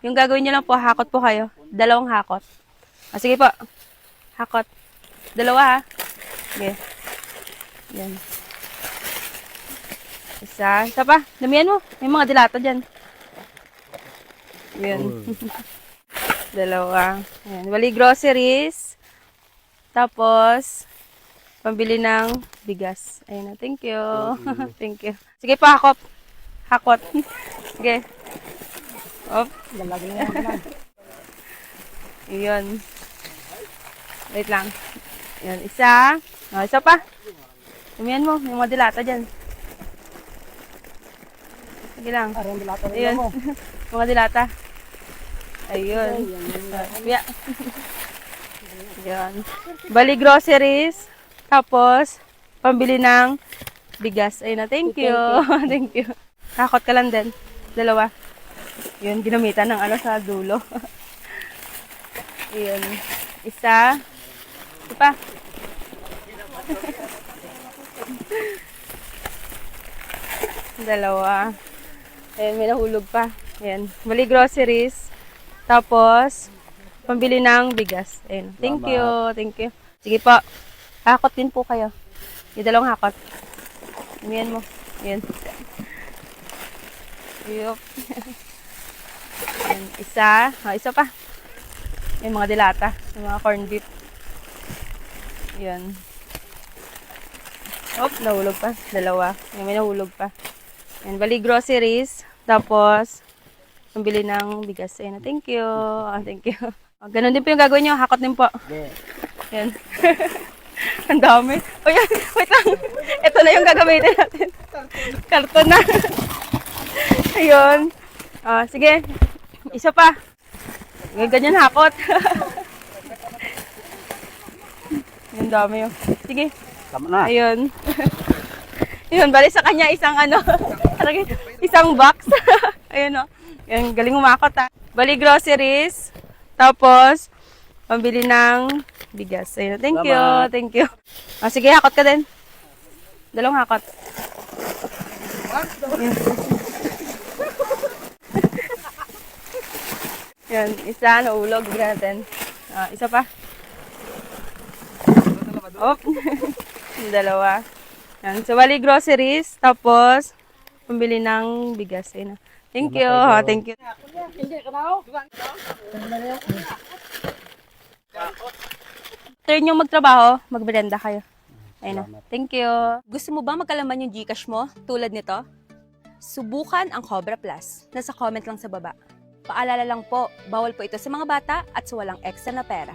Yung gagawin nyo lang po, hakot po kayo. 2 hakot. Sige po. Hakot. 2 ha. Sige. Yan. Isa pa. Damihan mo. May mga dilata dyan. Yan. 2. Ayan. Bali groceries. Tapos, pambili ng bigas. Ayan na. Thank you. Thank you. Sige po, hakot. Hakot. Sige. Op. Iyon. Wait lang. Ayan. Isa. Isa pa. Damihan mo. May mga dilata dyan. Sige lang. Ayun. Mga dilata. Ayun. Kuya. Ayun. Bali groceries. Tapos, pambili ng bigas. Ayun na. Thank you. Thank you. Kakot ka lang din. 2. Yun. Ginamitan ng sa dulo. Ayun. Isa. Isa pa. Dalawa. Ayan, may nahulog pa. Ayan. Bali groceries. Tapos, pambili ng bigas. Ayan. Thank you. Thank you. Sige po. Hakot din po kayo. Yung 2 hakot. Ayan mo. Ayan. Yup. Ayan. Isa. Isa pa. Ayan, mga dilata. Yung mga corned beef. Ayan. Oh, nahulog pa. 2. Ayan, may nahulog pa. Ayan, bali groceries. Tapos, pambili ng bigas. Ayan, thank you. Thank you. Ganun din po yung gagawin nyo. Hakot din po. Ayan. Ang dami. O yan, wait lang. Ito na yung gagamitin natin. Karton na. Ayun. Sige. Isa pa. Ganyan hakot. Yung dami yun. Sige. Tama na. Ayun. Yun, bali sa kanya isang isang box. Ayun o. Yan, galing umakot ha. Bali groceries. Tapos, pambili ng bigas. Ayun, thank you. Thank you. Sige, hakot ka din. 2 hakot. Yan. Yan, isa, naulog. Bigyan natin. Isa pa. Oh. 2. Yan. So, bali groceries. Tapos, pambili ng bigas. Ayun. Thank you. Thank you. Turn yung magtrabaho, magmerenda kayo. Ayun na. Thank you. Gusto mo ba magkalaman yung Gcash mo tulad nito? Subukan ang Cobra Plus. Nasa comment lang sa baba. Paalala lang po, bawal po ito sa mga bata at sa walang extra na pera.